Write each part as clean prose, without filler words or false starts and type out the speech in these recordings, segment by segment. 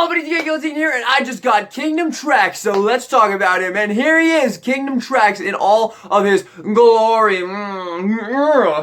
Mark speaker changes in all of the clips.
Speaker 1: Everybody's Guillotine here, and I just got Kingdom Tracks, so let's talk about him. And here he is, Kingdom Tracks, in all of his glory.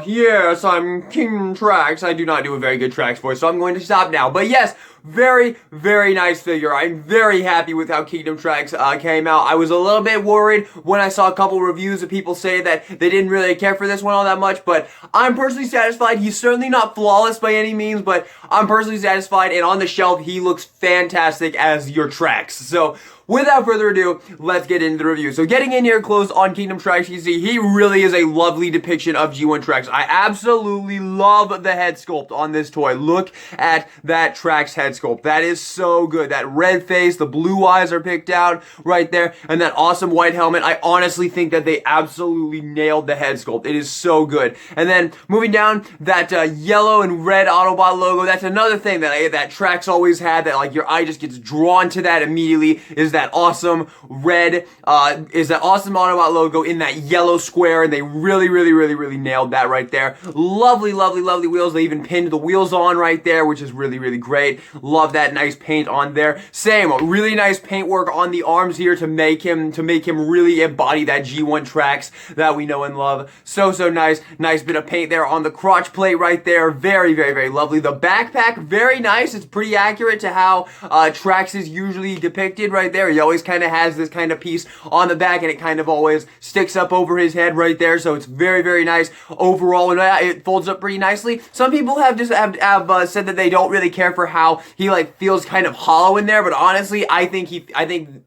Speaker 1: Yes, I'm Kingdom Tracks. I do not do a very good Tracks voice, so I'm going to stop now. But yes, very, very nice figure. I'm very happy with how Kingdom Tracks came out. I was a little bit worried when I saw a couple reviews of people say that they didn't really care for this one all that much, but I'm personally satisfied. He's certainly not flawless by any means, but I'm personally satisfied, and on the shelf, he looks fantastic as your Tracks. So, without further ado, let's get into the review. So getting in here close on Kingdom Tracks, you see he really is a lovely depiction of G1 Tracks. I absolutely love the head sculpt on this toy. Look at that Tracks head sculpt. That is so good. That red face, the blue eyes are picked out right there, and that awesome white helmet. I honestly think that they absolutely nailed the head sculpt. It is so good. And then moving down, that yellow and red Autobot logo, that's another thing that Tracks always had, that like your eye just gets drawn to that immediately, is that awesome red, is that awesome Autobot logo in that yellow square, and they really nailed that right there. Lovely wheels. They even pinned the wheels on right there, which is really great. Love that nice paint on there. Same, really nice paint work on the arms here to make him really embody that G1 Tracks that we know and love. So nice. Nice bit of paint there on the crotch plate right there. Very lovely. The backpack, very nice. It's pretty accurate to how Tracks is usually depicted right there. He always kind of has this kind of piece on the back, and it kind of always sticks up over his head right there, so it's very nice overall, and it folds up pretty nicely. Some people have said that they don't really care for how he like feels kind of hollow in there, but honestly, I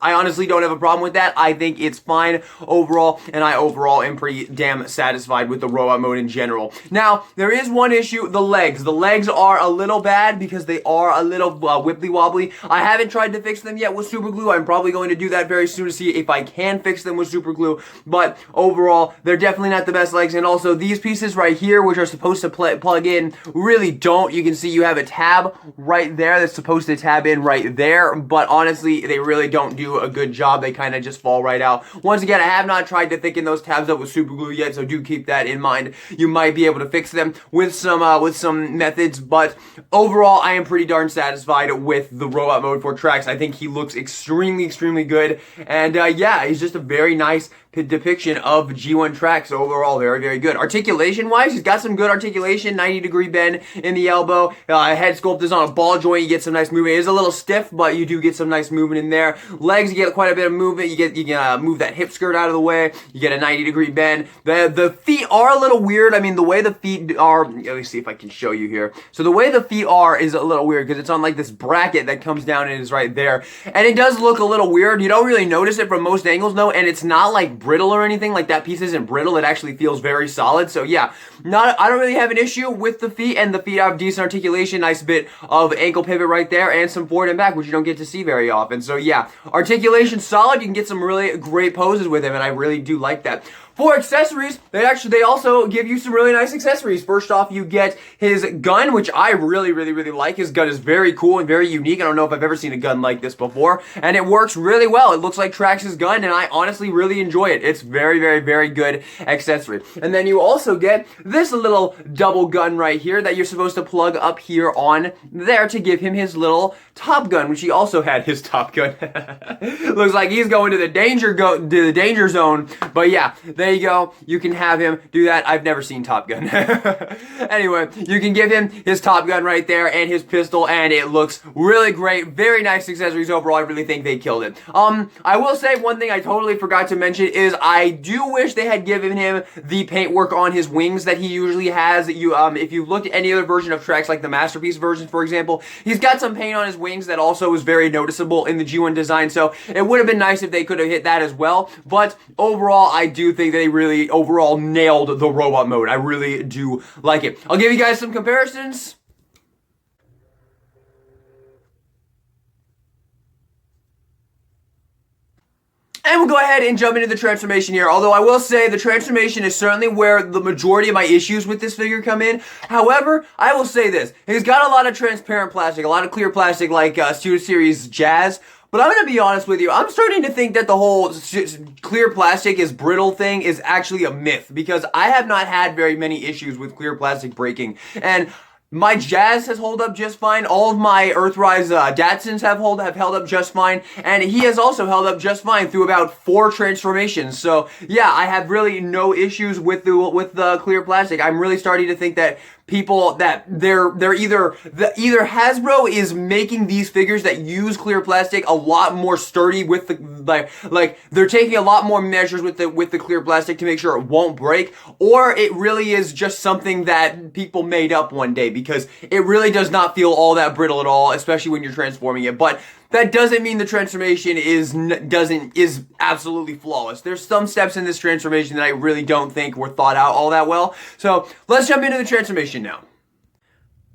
Speaker 1: honestly don't have a problem with that. I think it's fine overall, and I overall am pretty damn satisfied with the robot mode in general. Now, there is one issue, the legs. The legs are a little bad because they are a little wibbly wobbly. I haven't tried to fix them yet with super glue. I'm probably going to do that very soon to see if I can fix them with super glue, but overall, they're definitely not the best legs. And also, these pieces right here, which are supposed to plug in, really don't. You can see you have a tab right there that's supposed to tab in right there, but honestly, they really don't do a good job. They kind of just fall right out. Once again, I have not tried to thicken those tabs up with super glue yet, so do keep that in mind. You might be able to fix them with some methods, but overall, I am pretty darn satisfied with the robot mode for Tracks. I think he looks extremely good, and yeah, he's just a very nice depiction of G1 Tracks overall. Very good. Articulation wise, he's got some good articulation. 90-degree bend in the elbow. Head sculpt is on a ball joint. You get some nice movement. It is a little stiff, but you do get some nice movement in there. Legs, you get quite a bit of movement. You can move that hip skirt out of the way. You get a 90-degree bend. The feet are a little weird. I mean, the way the feet are, let me see if I can show you here. So the way the feet are is a little weird because it's on like this bracket that comes down and is right there. And it does look a little weird. You don't really notice it from most angles, no, and it's not like brittle or anything. Like, that piece isn't brittle. It actually feels very solid. So yeah, I don't really have an issue with the feet, and the feet have decent articulation, nice bit of ankle pivot right there, and some forward and back, which you don't get to see very often. So yeah, articulation solid. You can get some really great poses with him, and I really do like that. For accessories, they also give you some really nice accessories. First off, you get his gun, which I really like. His gun is very cool and very unique. I don't know if I've ever seen a gun like this before, and it works really well. It looks like Tracks' gun, and I honestly really enjoy it. It's very good accessory. And then you also get this little double gun right here that you're supposed to plug up here on there to give him his little Top Gun, which he also had his Top Gun. Looks like he's going to the danger zone, but yeah, there you go. You can have him do that. I've never seen Top Gun. Anyway, you can give him his Top Gun right there and his pistol, and it looks really great. Very nice accessories overall. I really think they killed it. I will say one thing I totally forgot to mention is I do wish they had given him the paintwork on his wings that he usually has. If you looked at any other version of Tracks, like the Masterpiece version, for example, he's got some paint on his wings that also is very noticeable in the G1 design, so it would have been nice if they could have hit that as well. But overall, I do think they really overall nailed the robot mode. I really do like it. I'll give you guys some comparisons. And we'll go ahead and jump into the transformation here. Although I will say the transformation is certainly where the majority of my issues with this figure come in. However, I will say this. He's got a lot of transparent plastic, a lot of clear plastic like Stuuning Series Jazz. But I'm going to be honest with you, I'm starting to think that the whole clear plastic is brittle thing is actually a myth, because I have not had very many issues with clear plastic breaking. And My Jazz has held up just fine. All of my Earthrise Datsuns have held up just fine, and he has also held up just fine through about 4 transformations. So yeah, I have really no issues with the clear plastic. I'm really starting to think that people that they're either Hasbro is making these figures that use clear plastic a lot more sturdy with the like they're taking a lot more measures with the clear plastic to make sure it won't break, or it really is just something that people made up one day, because it really does not feel all that brittle at all, especially when you're transforming it. But that doesn't mean the transformation is absolutely flawless. There's some steps in this transformation that I really don't think were thought out all that well. So let's jump into the transformation now.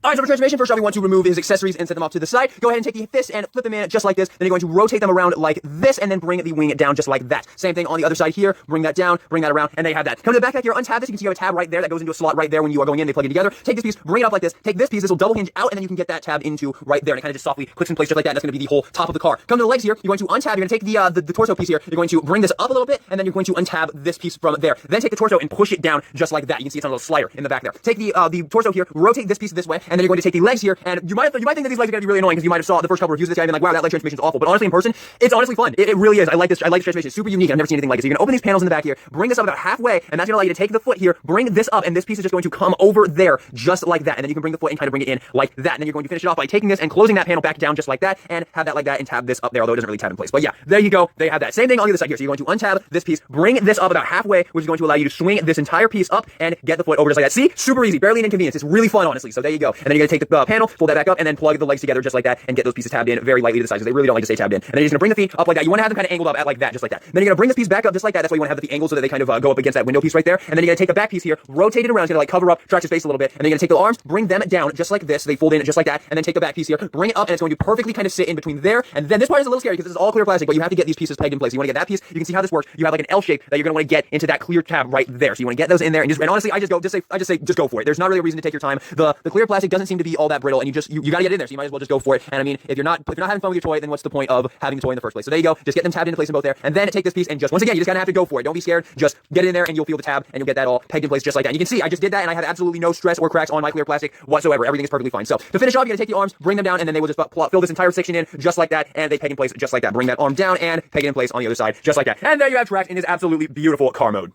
Speaker 1: Alright, so for transformation, first off, we want to remove his accessories and set them off to the side. Go ahead and take the fist and flip them in just like this. Then you're going to rotate them around like this, and then bring the wing down just like that. Same thing on the other side here. Bring that down, bring that around, and there you have that. Come to the backpack here, untab this. You can see you have a tab right there that goes into a slot right there when you are going in. They plug it together. Take this piece, bring it up like this. Take this piece, this will double hinge out, and then you can get that tab into right there. And it kind of just softly clicks in place just like that. That's going to be the whole top of the car. Come to the legs here. You're going to untab. You're going to take the torso piece here. You're going to bring this up a little bit, and then you're going to untab this piece from there. Then take the torso and push it down just like that. You can see it's on a little slider in the back there. Take the torso here, rotate this piece this way, and then you're going to take the legs here. And you might think that these legs are going to be really annoying, because you might have saw the first couple reviews of this guy and been like, wow, that leg transformation is awful. But honestly, in person, it's honestly fun. It really is. I like this transformation. It's super unique. I've never seen anything like it. So you're going to open these panels in the back here, bring this up about halfway, and that's going to allow you to take the foot here, bring this up, and this piece is just going to come over there just like that. And then you can bring the foot and kind of bring it in like that. And then you're going to finish it off by taking this and closing that panel back down just like that, and have that like that, and tab this up there, although it doesn't really tab in place. But yeah, there you go. They have that. Same thing on the other side here. So you're going to untab this piece, bring this up about halfway, which is going to allow you to swing this entire piece up and get the foot over just like that. See? Super easy. Barely an inconvenience. It's really fun, honestly. So there you go. And then you're going to take the panel, fold that back up, and then plug the legs together just like that, and get those pieces tabbed in very lightly to the sides, because they really don't like to stay tabbed in. And then you're just gonna bring the feet up like that. You want to have them kind of angled up at like that, just like that. Then you're gonna bring this piece back up just like that. That's why you want to have the feet angled so that they kind of go up against that window piece right there. And then you're gonna take the back piece here, rotate it around, it's gonna like cover up, track your space a little bit. And then you're gonna take the arms, bring them down just like this. So they fold in just like that. And then take the back piece here, bring it up, and it's going to perfectly kind of sit in between there. And then this part is a little scary because this is all clear plastic, but you have to get these pieces pegged in place. You want to get that piece. You can see how this works. You have like an L shape that you're gonna want to get into that clear tab right there. So you want to get those in there, and honestly, I just say just go for it. There's not really a reason to take your time. The clear plastic doesn't seem to be all that brittle, and you gotta get in there. So you might as well just go for it. And I mean, if you're not having fun with your toy, then what's the point of having the toy in the first place? So there you go. Just get them tabbed into place in both there, and then take this piece and just, once again, you just gotta have to go for it. Don't be scared. Just get it in there, and you'll feel the tab, and you'll get that all pegged in place just like that. And you can see I just did that, and I had absolutely no stress or cracks on my clear plastic whatsoever. Everything is perfectly fine. So to finish off, you're gonna take the arms, bring them down, and then they will just fill this entire section in just like that, and they peg in place just like that. Bring that arm down and peg it in place on the other side just like that. And there you have Trax in his absolutely beautiful car mode.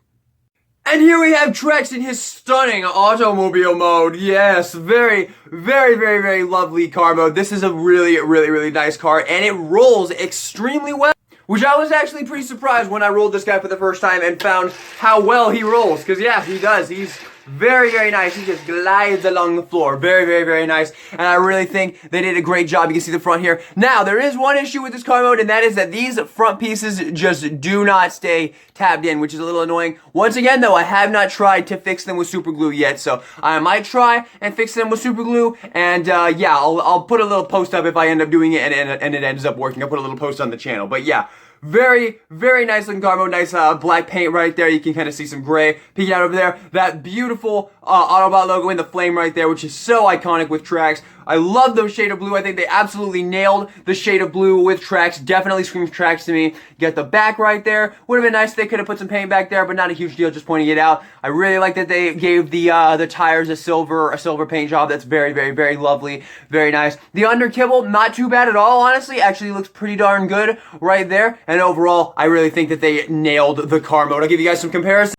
Speaker 1: And here we have Trax in his stunning automobile mode. Yes, very, very, very, very lovely car mode. This is a really, really, really nice car, and it rolls extremely well. Which I was actually pretty surprised when I rolled this guy for the first time and found how well he rolls. Because yeah, he does. He's very, very nice. He just glides along the floor. Very, very, very nice. And I really think they did a great job. You can see the front here. Now, there is one issue with this car mode, and that is that these front pieces just do not stay tabbed in, which is a little annoying. Once again, though, I have not tried to fix them with super glue yet, so I might try and fix them with super glue. And yeah, I'll put a little post up if I end up doing it and it ends up working. I'll put a little post on the channel. But yeah, very, very nice looking car mode. Nice black paint right there. You can kind of see some gray peeking out over there. That beautiful Autobot logo in the flame right there, which is so iconic with Trax. I love those shade of blue. I think they absolutely nailed the shade of blue with Trax. Definitely screams Trax to me. Get the back right there. Would have been nice if they could have put some paint back there, but not a huge deal, just pointing it out. I really like that they gave the tires a silver paint job. That's very, very, very lovely. Very nice. The under kibble, not too bad at all, honestly. Actually looks pretty darn good right there. And overall, I really think that they nailed the car mode. I'll give you guys some comparisons.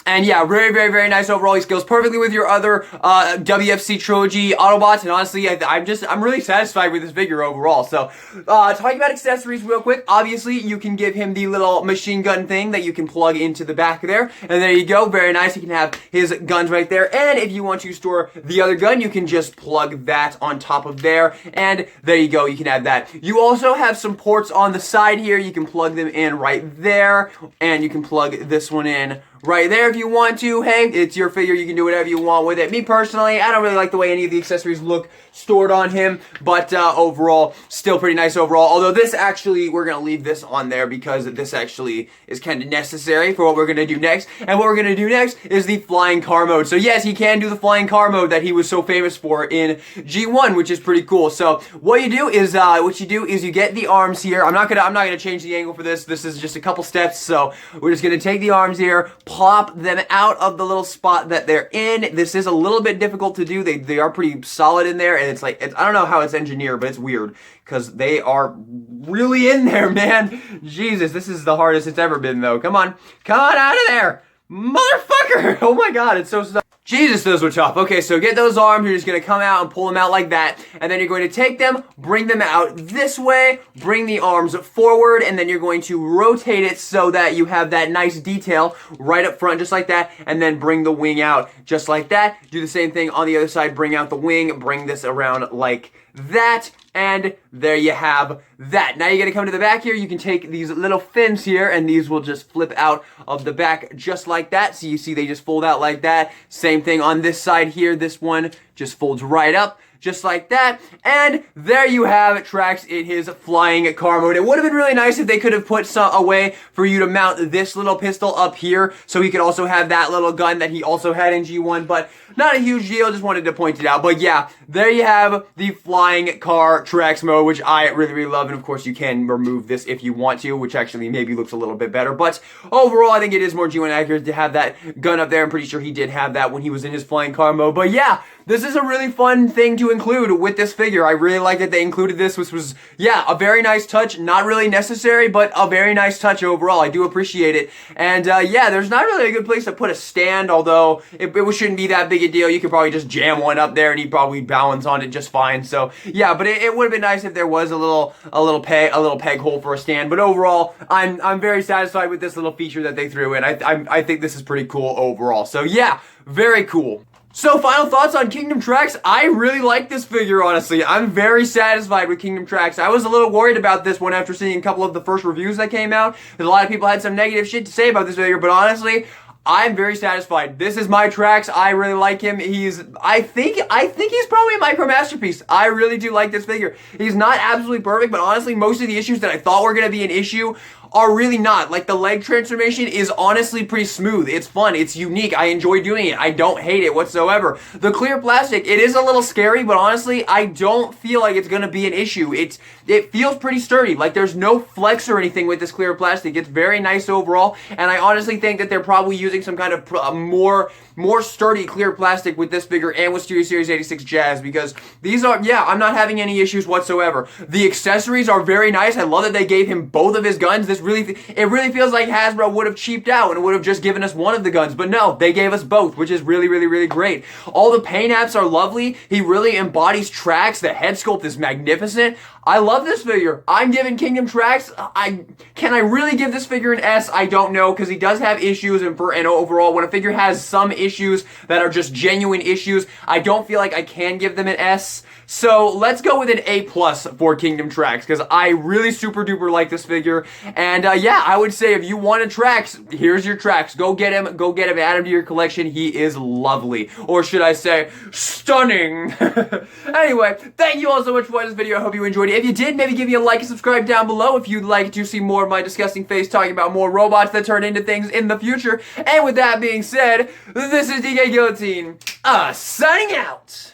Speaker 1: And yeah, very, very, very nice overall. He scales perfectly with your other WFC Trilogy Autobots, and honestly, I'm really satisfied with this figure overall. So, talking about accessories real quick, obviously, you can give him the little machine gun thing that you can plug into the back there, and there you go, very nice. You can have his guns right there, and if you want to store the other gun, you can just plug that on top of there, and there you go, you can have that. You also have some ports on the side here. You can plug them in right there, and you can plug this one in right there if you want to. Hey, it's your figure. You can do whatever you want with it. Me personally, I don't really like the way any of the accessories look stored on him, but overall, still pretty nice overall. Although this actually, we're going to leave this on there because this actually is kind of necessary for what we're going to do next. And what we're going to do next is the flying car mode. So yes, he can do the flying car mode that he was so famous for in G1, which is pretty cool. So what you do is you get the arms here. I'm not gonna change the angle for this. This is just a couple steps. So we're just gonna take the arms here, pop them out of the little spot that they're in. This is a little bit difficult to do. They are pretty solid in there, and it's like, I don't know how it's engineered, but it's weird because they are really in there, man. Jesus, this is the hardest it's ever been, though. Come on out of there, motherfucker. Oh my God, it's so stuck. Jesus, those were tough. Okay, so get those arms. You're just going to come out and pull them out like that. And then you're going to take them, bring them out this way, bring the arms forward, and then you're going to rotate it so that you have that nice detail right up front, just like that. And then bring the wing out just like that. Do the same thing on the other side. Bring out the wing. Bring this around like that. And there you have that. Now you're going to come to the back here. You can take these little fins here, and these will just flip out of the back just like that. So you see they just fold out like that. Same thing on this side here. This one just folds right up just like that. And there you have Trax in his flying car mode. It would have been really nice if they could have put a way for you to mount this little pistol up here so he could also have that little gun that he also had in G1, but not a huge deal. Just wanted to point it out. But yeah, there you have the flying car Trax mode, which I really love. And of course, you can remove this if you want to, which actually maybe looks a little bit better. But overall, I think it is more G1 accurate to have that gun up there. I'm pretty sure he did have that when he was in his flying car mode. But yeah, this is a really fun thing to include with this figure. I really like that they included this, which was, yeah, a very nice touch. Not really necessary, but a very nice touch overall. I do appreciate it. And yeah, there's not really a good place to put a stand, although it shouldn't be that big a deal. You could probably just jam one up there and he'd probably balance on it just fine. So yeah, but it would have been nice if there was a little peg hole for a stand. But overall, I'm very satisfied with this little feature that they threw in. I think this is pretty cool overall. So yeah, very cool. So, final thoughts on Kingdom Trax. I really like this figure, honestly. I'm very satisfied with Kingdom Trax. I was a little worried about this one after seeing a couple of the first reviews that came out. Because a lot of people had some negative shit to say about this figure, but honestly, I'm very satisfied. This is my Trax. I really like him. I think he's probably my masterpiece. I really do like this figure. He's not absolutely perfect, but honestly, most of the issues that I thought were going to be an issue are really not. Like, the leg transformation is honestly pretty smooth. It's fun. It's unique. I enjoy doing it. I don't hate it whatsoever. The clear plastic, it is a little scary, but honestly, I don't feel like it's going to be an issue. It feels pretty sturdy. Like, there's no flex or anything with this clear plastic. It's very nice overall, and I honestly think that they're probably using some kind of more sturdy clear plastic with this figure and with Studio Series 86 Jazz, because these are, yeah, I'm not having any issues whatsoever. The accessories are very nice. I love that they gave him both of his guns. It really feels like Hasbro would have cheaped out and would have just given us one of the guns, but no, they gave us both, which is really great. All the paint apps are lovely. He really embodies Trax. The head sculpt is magnificent. I love this figure. I'm giving Kingdom Trax, can I really give this figure an S? I don't know, because he does have issues, and overall, when a figure has some issues that are just genuine issues, I don't feel like I can give them an S. So let's go with an A+ for Kingdom Trax, because I really super duper like this figure. And yeah, I would say if you want a Trax, here's your Trax. Go get him, add him to your collection. He is lovely. Or should I say, stunning. Anyway, thank you all so much for watching this video. I hope you enjoyed it. If you did, maybe give me a like and subscribe down below if you'd like to see more of my disgusting face talking about more robots that turn into things in the future. And with that being said, this is DK Guillotine, signing out.